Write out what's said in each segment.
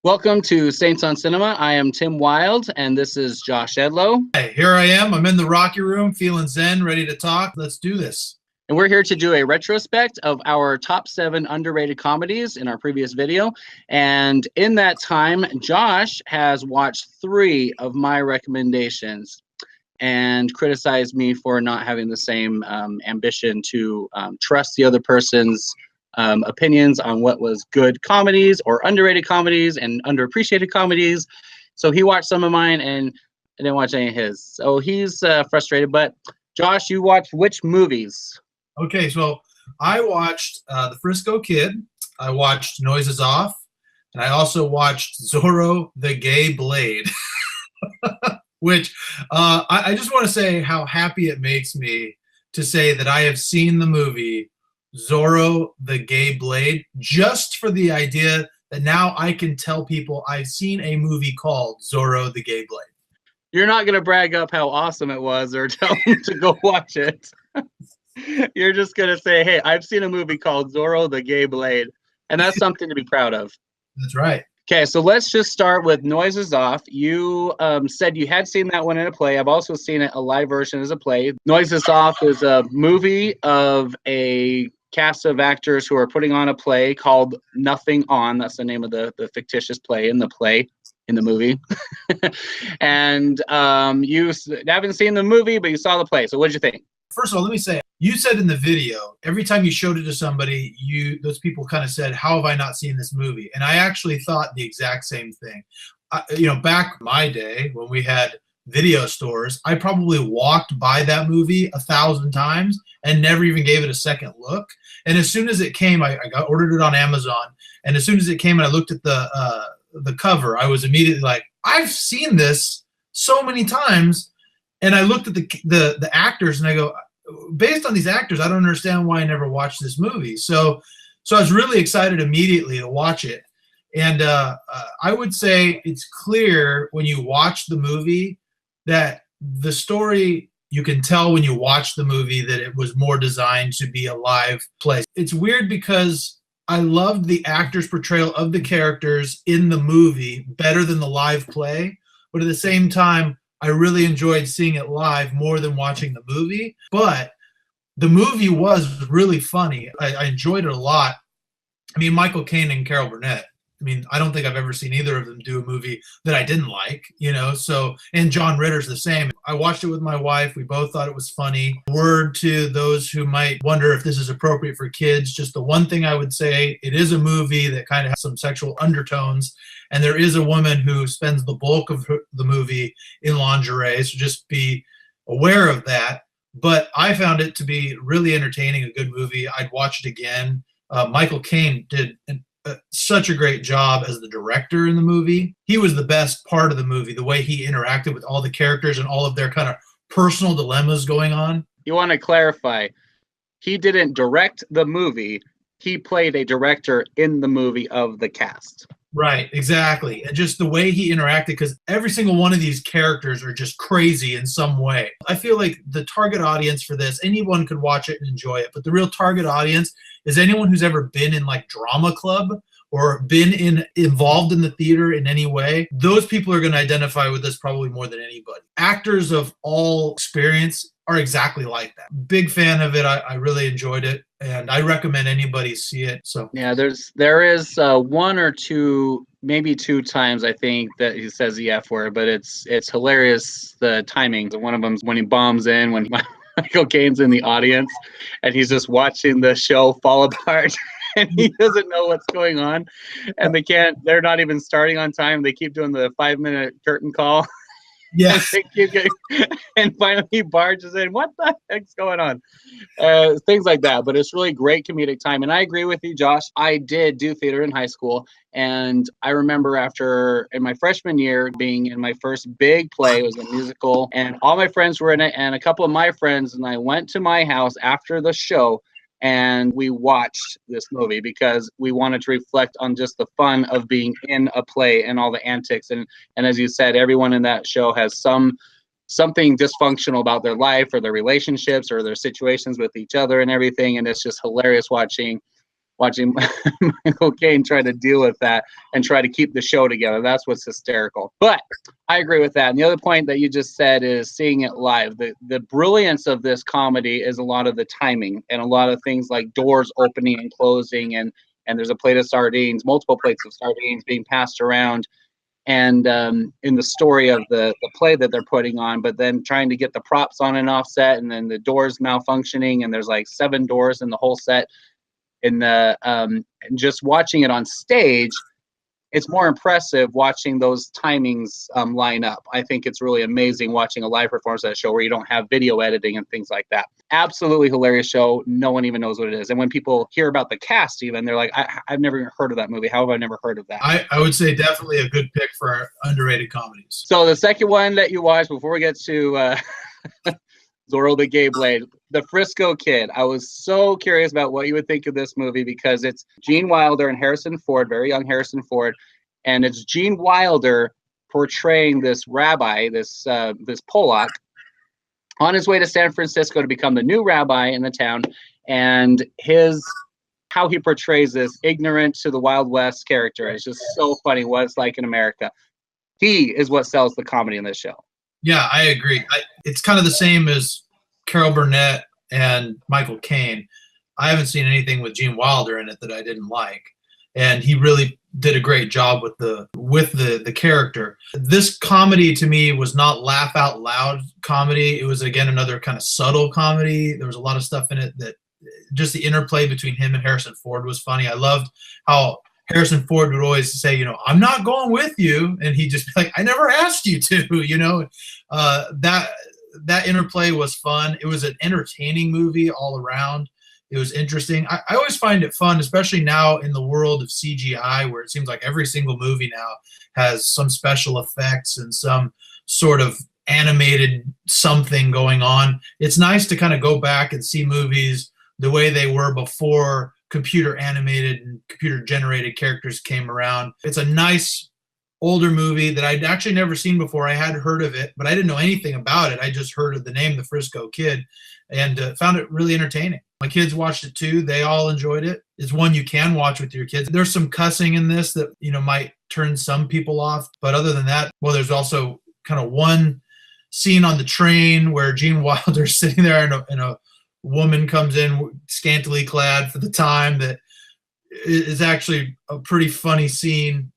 Welcome to Saints on Cinema. I am Tim Wild, and this is Josh Edlow. Hey, here I am. I'm in the Rocky Room, feeling zen, ready to talk. Let's do this. And we're here to do a retrospect of our top 7 underrated comedies in our previous video. And in that time, Josh has watched 3 of my recommendations and criticized me for not having the same ambition to trust the other person's opinions on what was good comedies or underrated comedies and underappreciated comedies. So he watched some of mine and I didn't watch any of his. So he's frustrated. But Josh, you watched which movies? Okay, so I watched The Frisco Kid. I watched Noises Off. And I also watched Zorro The Gay Blade. Which I just want to say how happy it makes me to say that I have seen the movie Zorro the Gay Blade, just for the idea that now I can tell people I've seen a movie called Zorro the Gay Blade. You're not going to brag up how awesome it was or tell them to go watch it. You're just going to say, hey, I've seen a movie called Zorro the Gay Blade. And that's something to be proud of. That's right. Okay, so let's just start with Noises Off. You said you had seen that one in a play. I've also seen it a live version as a play. Noises Off is a movie of a cast of actors who are putting on a play called Nothing On. That's the name of the fictitious play in the movie. And you haven't seen the movie, but you saw the play. So what did you think? First of all, let me say, you said in the video, every time you showed it to somebody, those people kind of said, how have I not seen this movie? And I actually thought the exact same thing. Back in my day when we had video stores, I probably walked by that movie 1,000 times and never even gave it a second look. And as soon as it came, I ordered it on Amazon. And as soon as it came and I looked at the cover, I was immediately like, I've seen this so many times. And I looked at the actors and I go, based on these actors, I don't understand why I never watched this movie. So I was really excited immediately to watch it. And I would say it's clear when you watch the movie that the story, you can tell when you watch the movie that it was more designed to be a live play. It's weird because I loved the actors' portrayal of the characters in the movie better than the live play. But at the same time, I really enjoyed seeing it live more than watching the movie. But the movie was really funny. I enjoyed it a lot. I mean, Michael Caine and Carol Burnett. I mean, I don't think I've ever seen either of them do a movie that I didn't like, So, and John Ritter's the same. I watched it with my wife. We both thought it was funny. Word to those who might wonder if this is appropriate for kids. Just the one thing I would say, it is a movie that kind of has some sexual undertones. And there is a woman who spends the bulk of the movie in lingerie. So just be aware of that. But I found it to be really entertaining, a good movie. I'd watch it again. Michael Caine did such a great job as the director in the movie. He was the best part of the movie, the way he interacted with all the characters and all of their kind of personal dilemmas going on. You want to clarify, he didn't direct the movie. He played a director in the movie of the cast. Right, exactly. And just the way he interacted, because every single one of these characters are just crazy in some way. I feel like the target audience for this, anyone could watch it and enjoy it, but the real target audience is anyone who's ever been in like drama club or been involved in the theater in any way. Those people are going to identify with this probably more than anybody. Actors of all experience are exactly like that. Big fan of it. I really enjoyed it, and I recommend anybody see it. So yeah, there is 1 or 2, maybe 2 times I think that he says the F word, but it's hilarious, the timing. One of them's when he bombs in, when Michael Caine's in the audience and he's just watching the show fall apart and he doesn't know what's going on, and they're not even starting on time. They keep doing the 5-minute curtain call. Yes. And finally he barges in. What the heck's going on? Things like that. But it's really great comedic time. And I agree with you, Josh. I did do theater in high school. And I remember in my freshman year, being in my first big play. It was a musical. And all my friends were in it. And a couple of my friends and I went to my house after the show. And we watched this movie because we wanted to reflect on just the fun of being in a play and all the antics. And as you said, everyone in that show has something dysfunctional about their life or their relationships or their situations with each other and everything. And it's just hilarious watching watching Michael Caine try to deal with that and try to keep the show together. That's what's hysterical. But I agree with that. And the other point that you just said is seeing it live. The brilliance of this comedy is a lot of the timing and a lot of things like doors opening and closing, and there's a plate of sardines, multiple plates of sardines being passed around, and in the story of the play that they're putting on, but then trying to get the props on and off set, and then the doors malfunctioning, and there's like 7 doors in the whole set. In the just watching it on stage, it's more impressive watching those timings line up. I think it's really amazing watching a live performance at a show where you don't have video editing and things like that. Absolutely hilarious show. No one even knows what it is. And when people hear about the cast, even, they're like, I've never even heard of that movie. How have I never heard of that? I would say definitely a good pick for our underrated comedies. So the second one that you watched before we get to Zorro the Gay Blade, The Frisco Kid. I was so curious about what you would think of this movie because it's Gene Wilder and Harrison Ford, very young Harrison Ford, and it's Gene Wilder portraying this rabbi, this Polak, on his way to San Francisco to become the new rabbi in the town, and how he portrays this ignorant to the Wild West character. It's just so funny what it's like in America. He is what sells the comedy in this show. Yeah, I agree. It's kind of the same as Carol Burnett and Michael Caine. I haven't seen anything with Gene Wilder in it that I didn't like, and he really did a great job with the character. This comedy to me was not laugh out loud comedy. It was, again, another kind of subtle comedy. There was a lot of stuff in it that just the interplay between him and Harrison Ford was funny. I loved how Harrison Ford would always say, I'm not going with you. And he'd just be like, I never asked you to, that interplay was fun. It was an entertaining movie all around. It was interesting. I always find it fun, especially now in the world of CGI, where it seems like every single movie now has some special effects and some sort of animated something going on. It's nice to kind of go back and see movies the way they were before computer animated and computer generated characters came around. It's a nice older movie that I'd actually never seen before. I had heard of it, but I didn't know anything about it. I just heard of the name, The Frisco Kid, and found it really entertaining. My kids watched it too. They all enjoyed it. It's one you can watch with your kids. There's some cussing in this that, might turn some people off. But other than that, there's also kind of one scene on the train where Gene Wilder's sitting there and a woman comes in scantily clad for the time. That is actually a pretty funny scene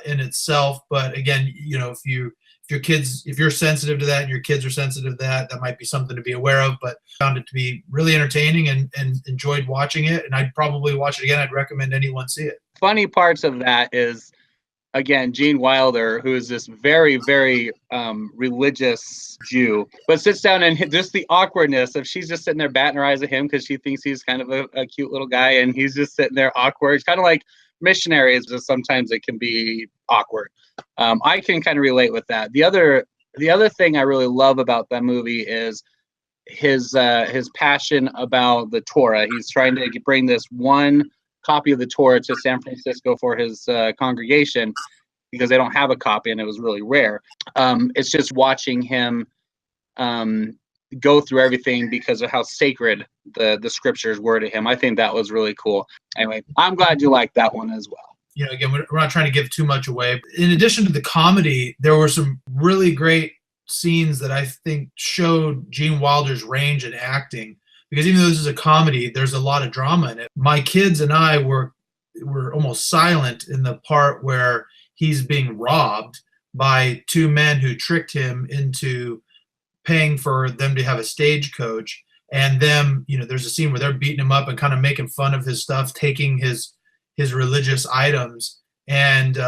in itself. But again, if you're sensitive to that and your kids are sensitive to that, that might be something to be aware of. But found it to be really entertaining and enjoyed watching it. And I'd probably watch it again. I'd recommend anyone see it. Funny parts of that is, again, Gene Wilder, who is this very, very religious Jew, but sits down and just the awkwardness of she's just sitting there batting her eyes at him because she thinks he's kind of a cute little guy, and he's just sitting there awkward. It's kind of like missionaries, just sometimes it can be awkward. I can kind of relate with that. The other thing I really love about that movie is his passion about the Torah. He's trying to bring this one copy of the Torah to San Francisco for his congregation because they don't have a copy and it was really rare. It's just watching him go through everything because of how sacred the scriptures were to him. I think that was really cool. Anyway, I'm glad you liked that one as well. Again, we're not trying to give too much away. In addition to the comedy, there were some really great scenes that I think showed Gene Wilder's range in acting. Because even though this is a comedy, there's a lot of drama in it. My kids and I were almost silent in the part where he's being robbed by 2 men who tricked him into paying for them to have a stagecoach. And them, there's a scene where they're beating him up and kind of making fun of his stuff, taking his religious items. And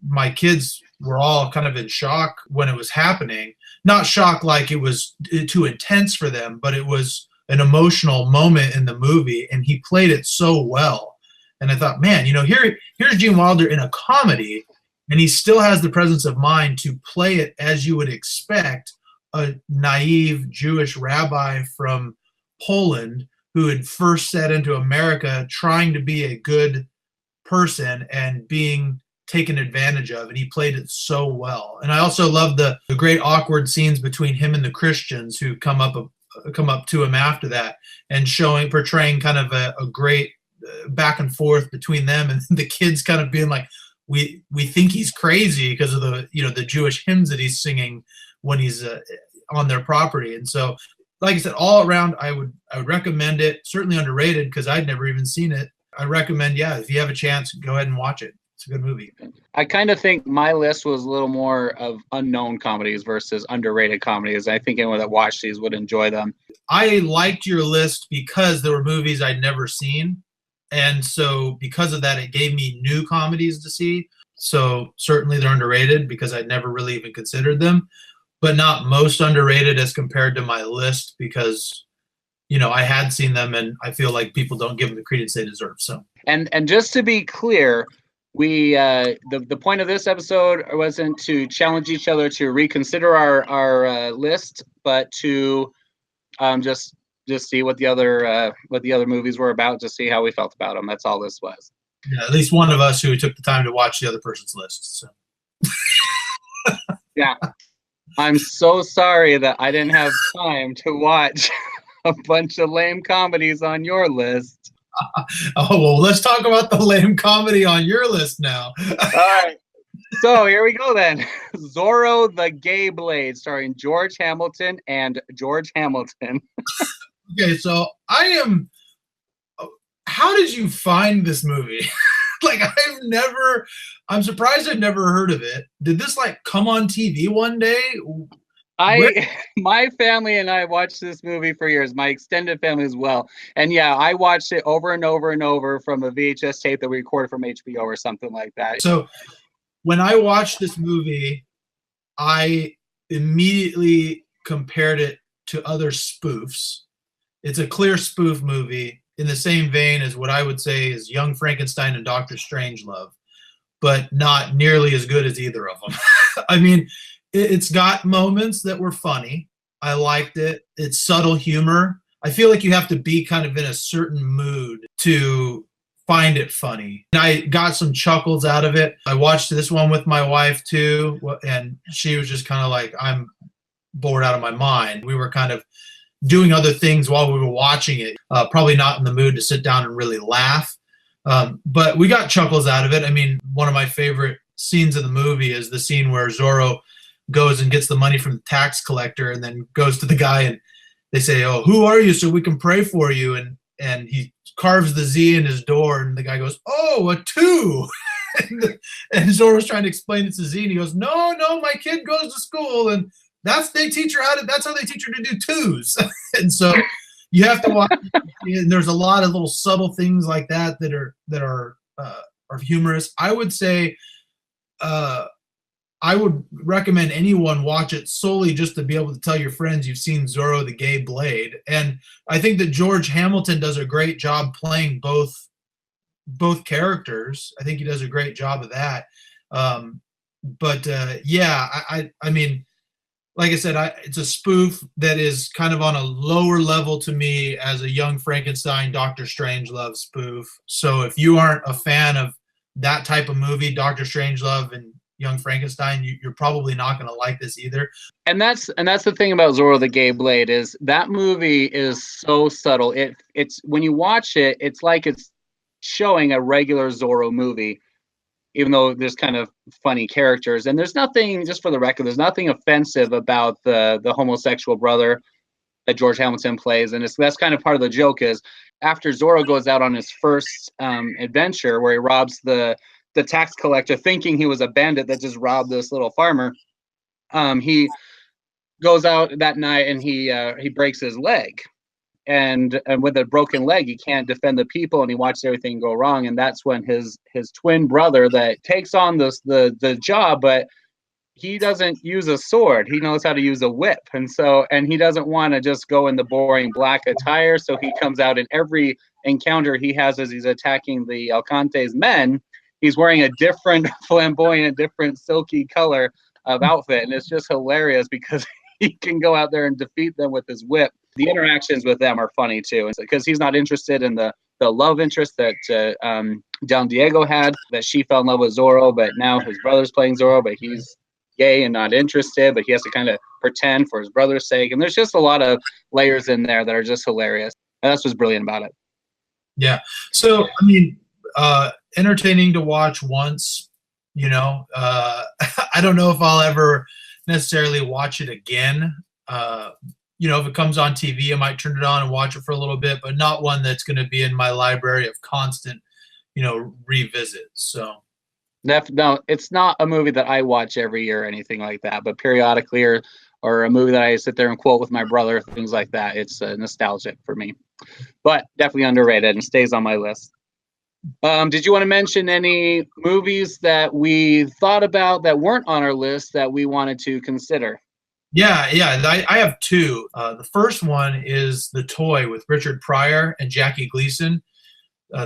my kids were all kind of in shock when it was happening. Not shock like it was too intense for them, but it was an emotional moment in the movie, and he played it so well. And I thought, man, here's Gene Wilder in a comedy, and he still has the presence of mind to play it as you would expect a naive Jewish rabbi from Poland who had first set into America trying to be a good person and being taken advantage of, and he played it so well. And I also love the great awkward scenes between him and the Christians who come up to him after that, and portraying kind of a great back and forth between them, and the kids kind of being like, we think he's crazy because of the the Jewish hymns that he's singing when he's on their property. And so, like I said, all around, I would recommend it. Certainly underrated because I'd never even seen it. I recommend, if you have a chance, go ahead and watch it. It's a good movie. I kind of think my list was a little more of unknown comedies versus underrated comedies. I think anyone that watched these would enjoy them. I liked your list because there were movies I'd never seen. And so because of that, it gave me new comedies to see. So certainly they're underrated because I'd never really even considered them, but not most underrated as compared to my list because, I had seen them and I feel like people don't give them the credence they deserve. So, and just to be clear, we the point of this episode wasn't to challenge each other to reconsider our list, but to just see what the other movies were about, to see how we felt about them. That's all this was. Yeah, at least one of us who took the time to watch the other person's list. So. Yeah, I'm so sorry that I didn't have time to watch a bunch of lame comedies on your list. Oh, well, let's talk about the lame comedy on your list now. All right. So here we go then. Zorro the Gay Blade, starring George Hamilton and George Hamilton. Okay, so how did you find this movie? Like, I'm surprised I've never heard of it. Did this come on TV one day? My family and I watched this movie for years, my extended family as well. And yeah, I watched it over and over and over from a VHS tape that we recorded from HBO or something like that. So when I watched this movie, I immediately compared it to other spoofs. It's a clear spoof movie in the same vein as what I would say is Young Frankenstein and Dr. Strangelove, but not nearly as good as either of them. I mean, it's got moments that were funny. I liked it. It's subtle humor. I feel like you have to be kind of in a certain mood to find it funny. And I got some chuckles out of it. I watched this one with my wife too, and she was just kind of like, I'm bored out of my mind. We were kind of doing other things while we were watching it, probably not in the mood to sit down and really laugh. But we got chuckles out of it. I mean, one of my favorite scenes of the movie is the scene where Zorro goes and gets the money from the tax collector and then goes to the guy and they say, "Oh, who are you so we can pray for you?" And he carves the Z in his door and the guy goes, "Oh, a 2." and Zorro's trying to explain it to Z and he goes, no, my kid goes to school and that's how they teach her to do 2s. And so you have to watch, and there's a lot of little subtle things like that are humorous. I would say I would recommend anyone watch it solely just to be able to tell your friends you've seen Zorro the Gay Blade. And I think that George Hamilton does a great job playing both characters. I think he does a great job of that. I mean, like I said, it's a spoof that is kind of on a lower level to me as a Young Frankenstein, Dr. Strangelove spoof. So if you aren't a fan of that type of movie, Dr. Strangelove and Young Frankenstein, you're probably not going to like this either. And that's the thing about Zorro the Gay Blade is that movie is so subtle. It's when you watch it, it's like it's showing a regular Zorro movie, even though there's kind of funny characters. And there's nothing, just for the record, there's nothing offensive about the homosexual brother that George Hamilton plays. And that's kind of part of the joke is after Zorro goes out on his first adventure where he robs the tax collector thinking he was a bandit that just robbed this little farmer, he goes out that night and he breaks his leg. And with a broken leg, he can't defend the people, and he watches everything go wrong. And that's when his twin brother that takes on the job, but he doesn't use a sword. He knows how to use a whip. And he doesn't want to just go in the boring black attire. So he comes out in every encounter he has as he's attacking the Alcante's men. He's wearing a different flamboyant, different silky color of outfit. And it's just hilarious because he can go out there and defeat them with his whip. The interactions with them are funny too, because he's not interested in the love interest that Don Diego had, that she fell in love with Zorro, but now his brother's playing Zorro, but he's gay and not interested, but he has to kind of pretend for his brother's sake. And there's just a lot of layers in there that are just hilarious. And that's what's brilliant about it. Yeah. So, I mean, entertaining to watch once, I don't know if I'll ever necessarily watch it again. If it comes on TV, I might turn it on and watch it for a little bit, but not one that's going to be in my library of constant, revisits. So. No, it's not a movie that I watch every year or anything like that, but periodically, or a movie that I sit there and quote with my brother, things like that. It's nostalgic for me, but definitely underrated and stays on my list. Did you want to mention any movies that we thought about that weren't on our list that we wanted to consider? Yeah. I have two. The first one is The Toy with Richard Pryor and Jackie Gleason.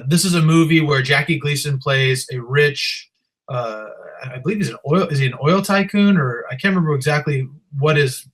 This is a movie where Jackie Gleason plays a rich, I believe he's an oil tycoon, or I can't remember exactly what his.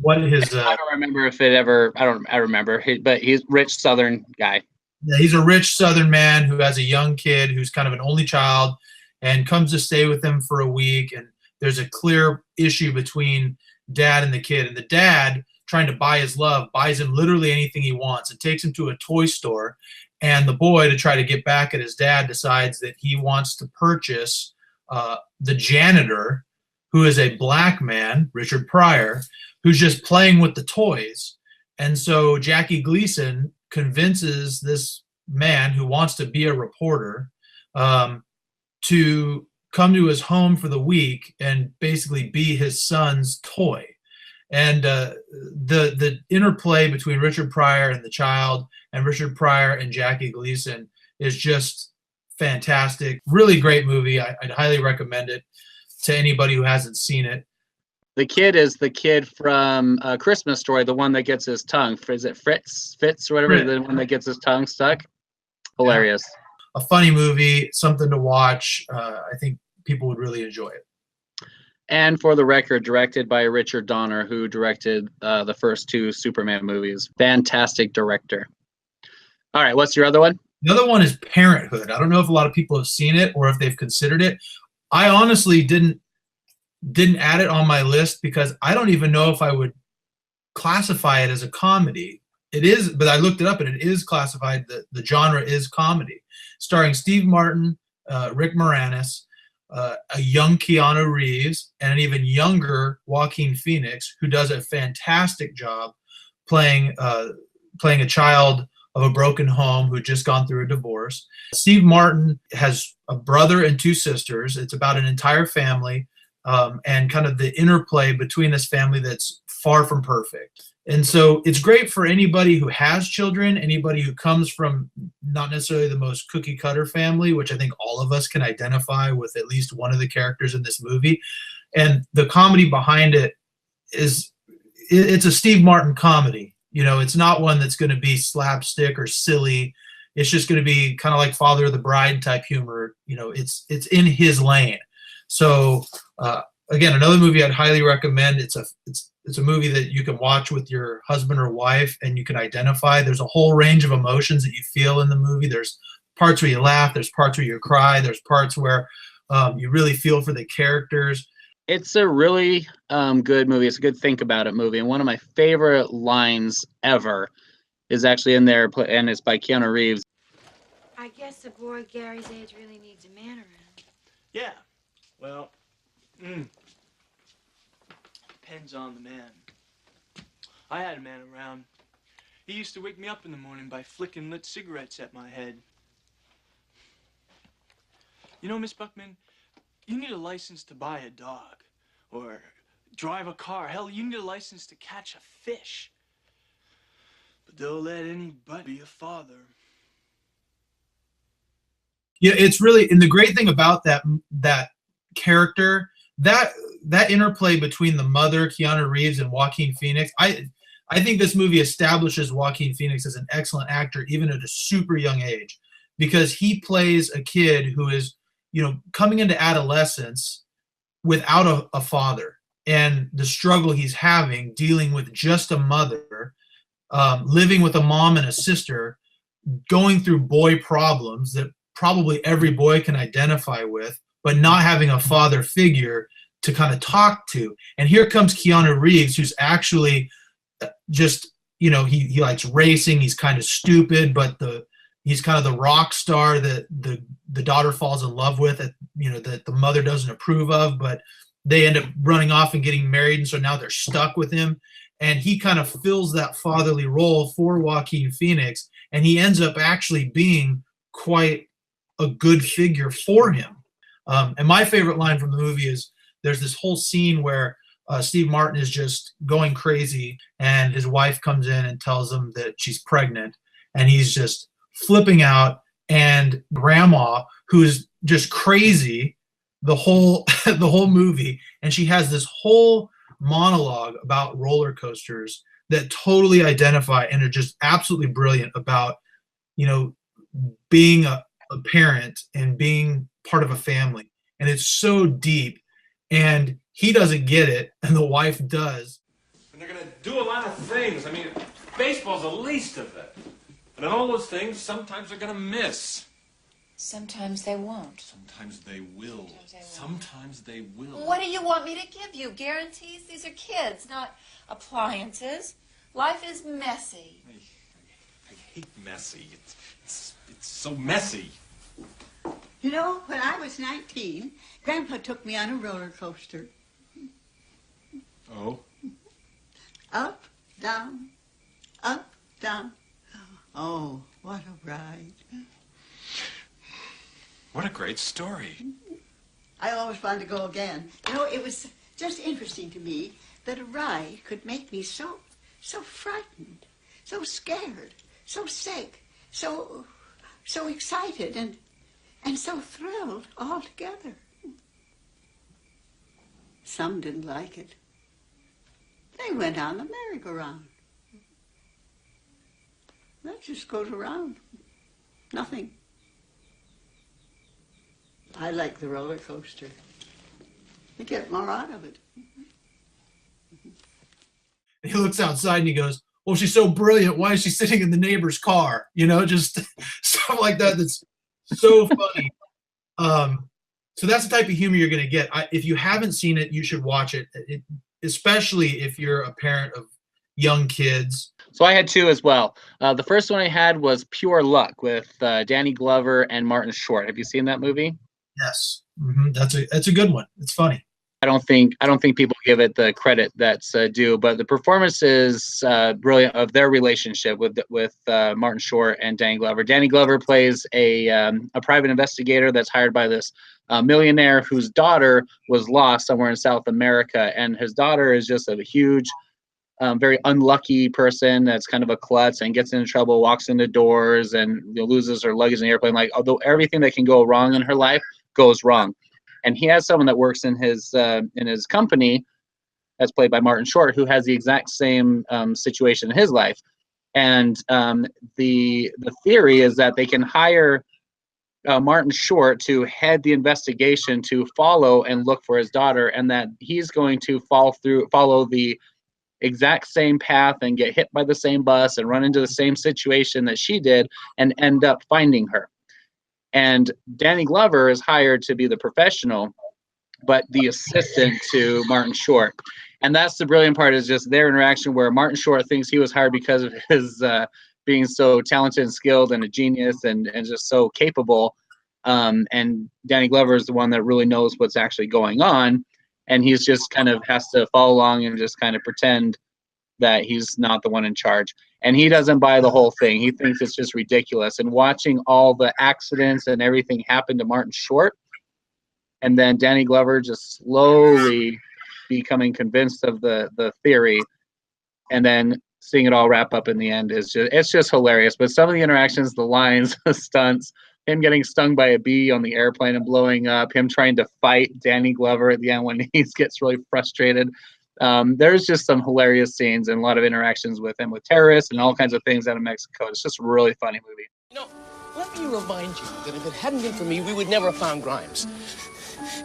I don't remember if it ever. I remember, but he's rich Southern guy. Yeah, he's a rich Southern man who has a young kid who's kind of an only child, and comes to stay with him for a week. And there's a clear issue between dad and the kid, and the dad, trying to buy his love, buys him literally anything he wants. It takes him to a toy store, and the boy, to try to get back at his dad, decides that he wants to purchase the janitor, who is a black man, Richard Pryor, who's just playing with the toys. And so Jackie Gleason convinces this man who wants to be a reporter to come to his home for the week and basically be his son's toy. And the interplay between Richard Pryor and the child, and Richard Pryor and Jackie Gleason, is just fantastic. Really great movie. I'd highly recommend it to anybody who hasn't seen it. The kid is the kid from Christmas Story, the one that gets his tongue. Is it Fitz or whatever? Fritz. The one that gets his tongue stuck. Hilarious. Yeah. A funny movie, something to watch. I think people would really enjoy it. And for the record, directed by Richard Donner, who directed the first two Superman movies. Fantastic director. All right, what's your other one? The other one is Parenthood. I don't know if a lot of people have seen it or if they've considered it. I honestly didn't add it on my list because I don't even know if I would classify it as a comedy. It is, but I looked it up and it is classified, the genre is comedy. Starring Steve Martin, Rick Moranis, a young Keanu Reeves, and an even younger Joaquin Phoenix, who does a fantastic job playing a child of a broken home who had just gone through a divorce. Steve Martin has a brother and two sisters. It's about an entire family, and kind of the interplay between this family that's far from perfect. And so it's great for anybody who has children, anybody who comes from not necessarily the most cookie cutter family, which I think all of us can identify with at least one of the characters in this movie. And the comedy behind it it's a Steve Martin comedy. It's not one that's going to be slapstick or silly. It's just going to be kind of like Father of the Bride type humor. It's in his lane. So again, another movie I'd highly recommend. It's a movie that you can watch with your husband or wife, and you can identify. There's a whole range of emotions that you feel in the movie. There's parts where you laugh. There's parts where you cry. There's parts where you really feel for the characters. It's a really good movie. It's a good think about it movie. And one of my favorite lines ever is actually in there, and it's by Keanu Reeves. I guess a boy Gary's age really needs a man around. Yeah. Well, depends on the man. I had a man around. He used to wake me up in the morning by flicking lit cigarettes at my head. Miss Buckman, you need a license to buy a dog or drive a car. Hell, you need a license to catch a fish. But they'll let anybody be a father. Yeah, it's really, and the great thing about that character, that interplay between the mother, Keanu Reeves, and Joaquin Phoenix, I think this movie establishes Joaquin Phoenix as an excellent actor, even at a super young age, because he plays a kid who is, coming into adolescence without a father, and the struggle he's having dealing with just a mother, living with a mom and a sister, going through boy problems that probably every boy can identify with, but not having a father figure to kind of talk to. And here comes Keanu Reeves, who's actually just, he likes racing. He's kind of stupid, but he's kind of the rock star that the daughter falls in love with, that that the mother doesn't approve of, but they end up running off and getting married, and so now they're stuck with him. And he kind of fills that fatherly role for Joaquin Phoenix, and he ends up actually being quite a good figure for him. And my favorite line from the movie is there's this whole scene where Steve Martin is just going crazy, and his wife comes in and tells him that she's pregnant, and he's just flipping out. And grandma, who's just crazy the whole movie, and she has this whole monologue about roller coasters that totally identify and are just absolutely brilliant about being a parent and being part of a family. And it's so deep, and he doesn't get it, and the wife does. And they're going to do a lot of things. I mean, baseball's the least of it. And in all those things, sometimes they're going to miss. Sometimes they won't. Sometimes they will. Sometimes they will. What do you want me to give you? Guarantees? These are kids, not appliances. Life is messy. I hate messy. It's so messy. You know, when I was 19, Grandpa took me on a roller coaster. Oh? Up, down, up, down. Oh, what a ride. What a great story. I always wanted to go again. You know, it was just interesting to me that a ride could make me so frightened, so scared, so sick, so excited, and so thrilled all together. Some didn't like it. They went on the merry-go-round. That just goes around. Nothing. I like the roller coaster. You get more out of it. He looks outside and he goes, well, she's so brilliant. Why is she sitting in the neighbor's car? Just stuff like that. That's so funny. So that's the type of humor you're going to get. If you haven't seen it, you should watch it, especially if you're a parent of young kids. So I had two as well. The first one I had was Pure Luck with Danny Glover and Martin Short. Have you seen that movie? Yes. Mm-hmm. That's a good one. It's funny. I don't think people give it the credit that's due, but the performance is brilliant of their relationship with Martin Short and Danny Glover. Danny Glover plays a private investigator that's hired by this millionaire whose daughter was lost somewhere in South America, and his daughter is just a huge, very unlucky person that's kind of a klutz and gets into trouble, walks into doors, and loses her luggage in the airplane. Like, although everything that can go wrong in her life goes wrong. And he has someone that works in his company, that's played by Martin Short, who has the exact same situation in his life. And the theory is that they can hire Martin Short to head the investigation to follow and look for his daughter, and that he's going to follow the exact same path and get hit by the same bus and run into the same situation that she did and end up finding her. And Danny Glover is hired to be the professional, but the assistant to Martin Short. And that's the brilliant part, is just their interaction, where Martin Short thinks he was hired because of his being so talented and skilled and a genius and just so capable. And Danny Glover is the one that really knows what's actually going on. And he's just kind of has to follow along and just kind of pretend that he's not the one in charge. And he doesn't buy the whole thing. He thinks it's just ridiculous. And watching all the accidents and everything happen to Martin Short, and then Danny Glover just slowly becoming convinced of the theory, and then seeing it all wrap up in the end it's just hilarious. But some of the interactions, the lines, the stunts, him getting stung by a bee on the airplane and blowing up, him trying to fight Danny Glover at the end when he gets really frustrated. There's just some hilarious scenes and a lot of interactions with him with terrorists and all kinds of things out of Mexico. It's just a really funny movie. Let me remind you that if it hadn't been for me, we would never have found Grimes.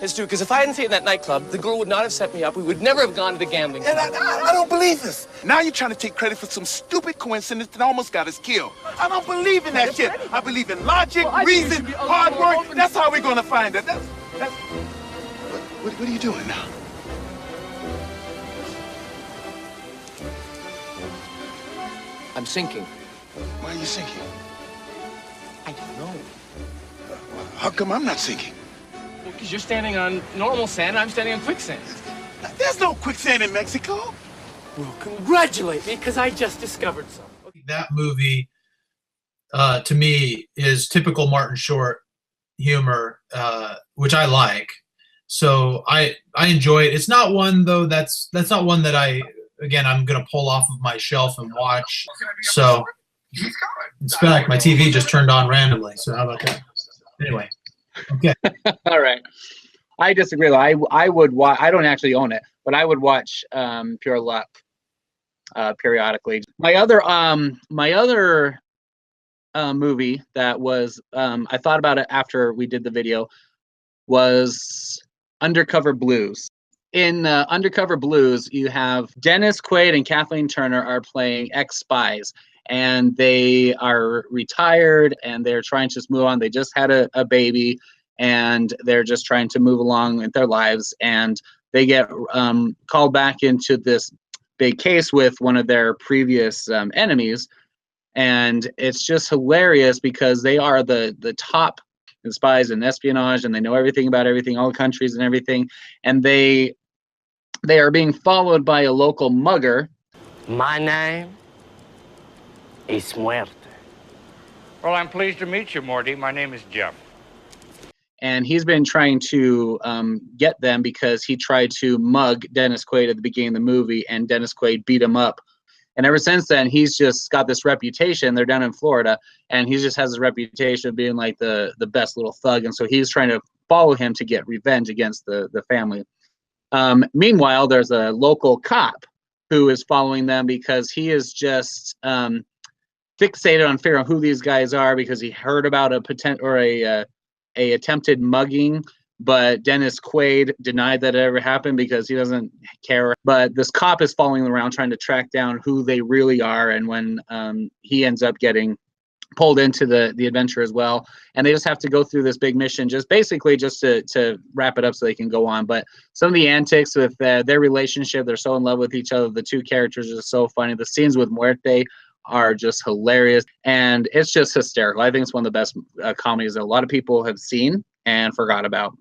It's true, because if I hadn't seen that nightclub, the girl would not have set me up. We would never have gone to the gambling club. And I don't believe this. Now you're trying to take credit for some stupid coincidence that almost got us killed. I don't believe in that shit. I believe in logic, reason, hard work. That's how we're going to find it. What are you doing now? I'm sinking. Why are you sinking? I don't know. How come I'm not sinking? Because you're standing on normal sand, I'm standing on quicksand. There's no quicksand in Mexico. Well, congratulate me, because I just discovered some. That movie, to me, is typical Martin Short humor, which I like. So I enjoy it. It's not one though. That's not one that I'm gonna pull off of my shelf and watch. So it's like my TV just turned on randomly. So how about that? Anyway, okay. All right. I disagree though. I would watch. I don't actually own it, but I would watch Pure Luck periodically. My other movie that was I thought about it after we did the video was Undercover Blues. In Undercover Blues, you have Dennis Quaid and Kathleen Turner are playing ex-spies, and they are retired and they're trying to just move on. They just had a baby, and they're just trying to move along with their lives, and they get called back into this big case with one of their previous enemies. And it's just hilarious because they are the top in spies and espionage, and they know everything about everything, all the countries and everything. And they are being followed by a local mugger. My name is Muerte. Well, I'm pleased to meet you, Morty. My name is Jeff. And he's been trying to get them because he tried to mug Dennis Quaid at the beginning of the movie, and Dennis Quaid beat him up. And ever since then, he's just got this reputation. They're down in Florida, and he just has this reputation of being like the best little thug. And so he's trying to follow him to get revenge against the family. Meanwhile, there's a local cop who is following them because he is just fixated on figuring out who these guys are because he heard about a attempted mugging. But Dennis Quaid denied that it ever happened because he doesn't care. But this cop is following them around trying to track down who they really are. And when he ends up getting pulled into the adventure as well. And they just have to go through this big mission just to wrap it up so they can go on. But some of the antics with their relationship, they're so in love with each other. The two characters are so funny. The scenes with Muerte are just hilarious. And it's just hysterical. I think it's one of the best comedies that a lot of people have seen and forgot about.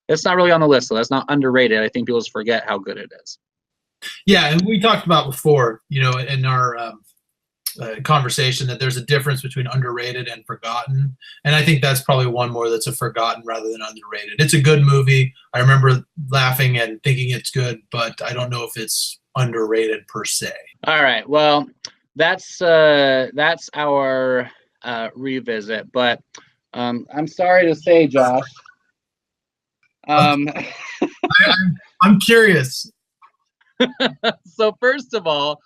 It's not really on the list, so that's not underrated. I think people just forget how good it is. Yeah, and we talked about before, in our conversation that there's a difference between underrated and forgotten. And I think that's probably one more that's a forgotten rather than underrated. It's a good movie. I remember laughing and thinking it's good, but I don't know if it's underrated per se. All right. Well, that's our revisit. But I'm sorry to say, Josh. I'm curious. So first of all,